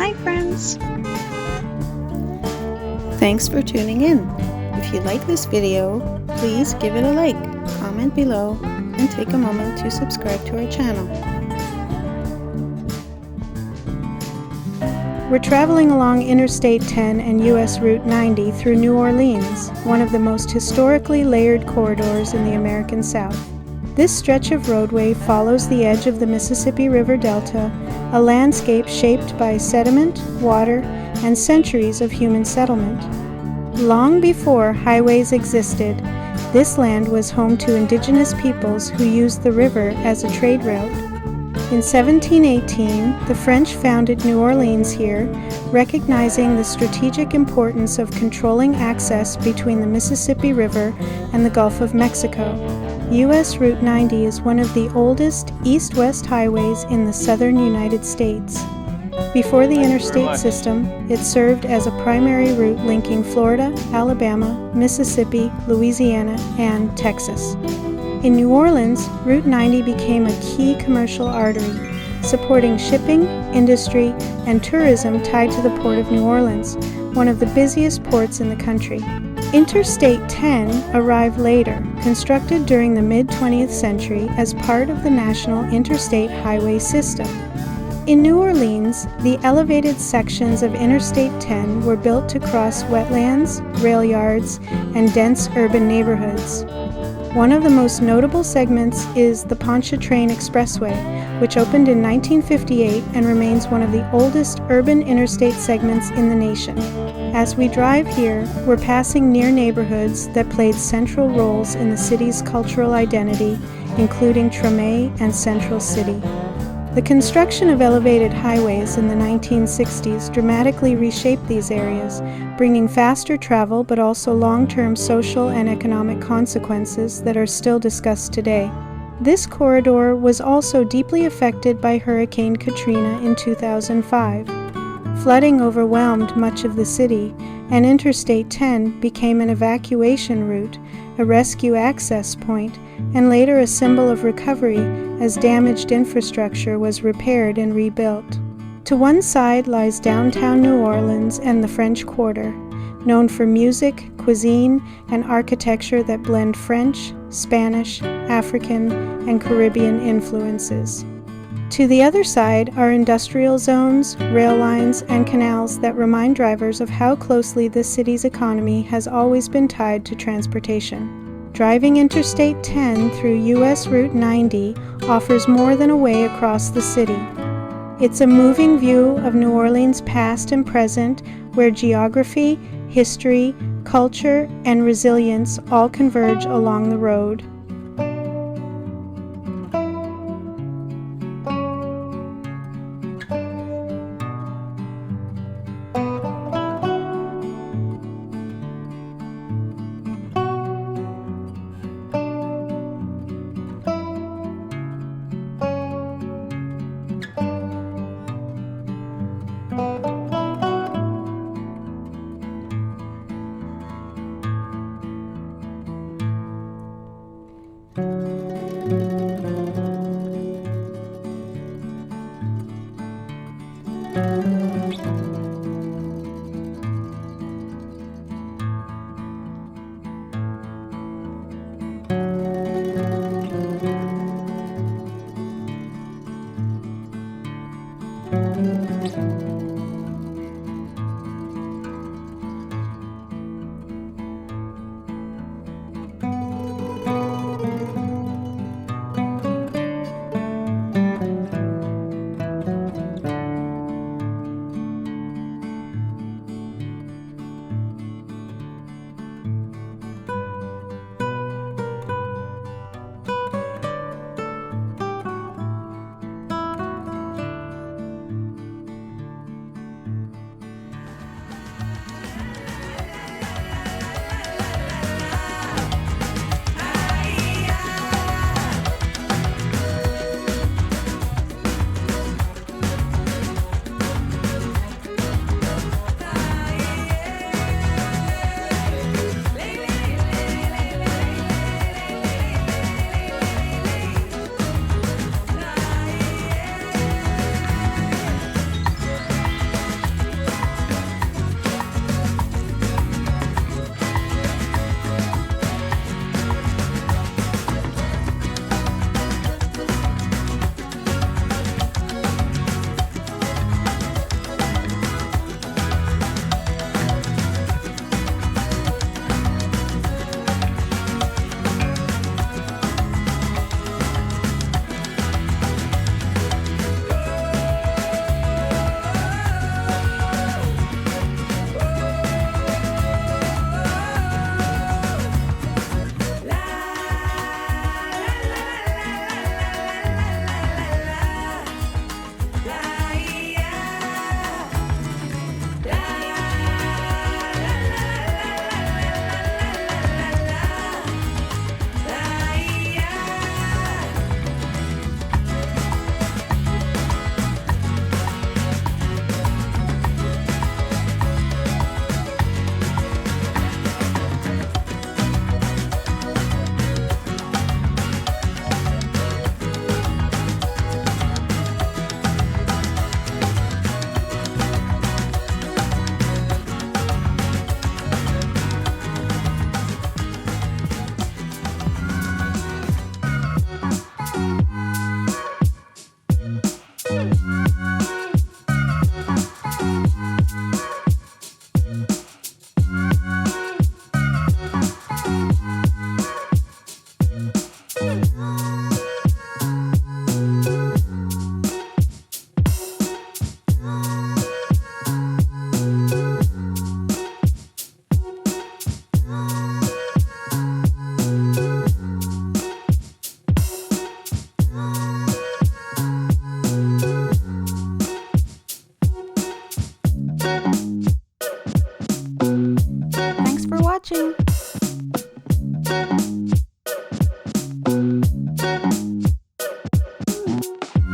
Hi friends! Thanks for tuning in. If you like this video, please give it a like, comment below, and take a moment to subscribe to our channel. We're traveling along Interstate 10 and US Route 90 through New Orleans, one of the most historically layered corridors in the American South. This stretch of roadway follows the edge of the Mississippi River Delta, a landscape shaped by sediment, water, and centuries of human settlement. Long before highways existed, this land was home to indigenous peoples who used the river as a trade route. In 1718, the French founded New Orleans here, recognizing the strategic importance of controlling access between the Mississippi River and the Gulf of Mexico. US Route 90 is one of the oldest east-west highways in the southern United States. Before the interstate system, it served as a primary route linking Florida, Alabama, Mississippi, Louisiana, and Texas. In New Orleans, Route 90 became a key commercial artery, supporting shipping, industry, and tourism tied to the Port of New Orleans, one of the busiest ports in the country. Interstate 10 arrived later, constructed during the mid-20th century as part of the national interstate highway system. In New Orleans, the elevated sections of Interstate 10 were built to cross wetlands, rail yards, and dense urban neighborhoods. One of the most notable segments is the Pontchartrain Expressway, which opened in 1958 and remains one of the oldest urban interstate segments in the nation. As we drive here, we're passing near neighborhoods that played central roles in the city's cultural identity, including Treme and Central City. The construction of elevated highways in the 1960s dramatically reshaped these areas, bringing faster travel but also long-term social and economic consequences that are still discussed today. This corridor was also deeply affected by Hurricane Katrina in 2005. Flooding overwhelmed much of the city, and Interstate 10 became an evacuation route, a rescue access point, and later a symbol of recovery as damaged infrastructure was repaired and rebuilt. To one side lies downtown New Orleans and the French Quarter, known for music, cuisine, and architecture that blend French, Spanish, African, and Caribbean influences. To the other side are industrial zones, rail lines, and canals that remind drivers of how closely this city's economy has always been tied to transportation. Driving Interstate 10 through US Route 90 offers more than a way across the city. It's a moving view of New Orleans' past and present, where geography, history, culture, and resilience all converge along the road.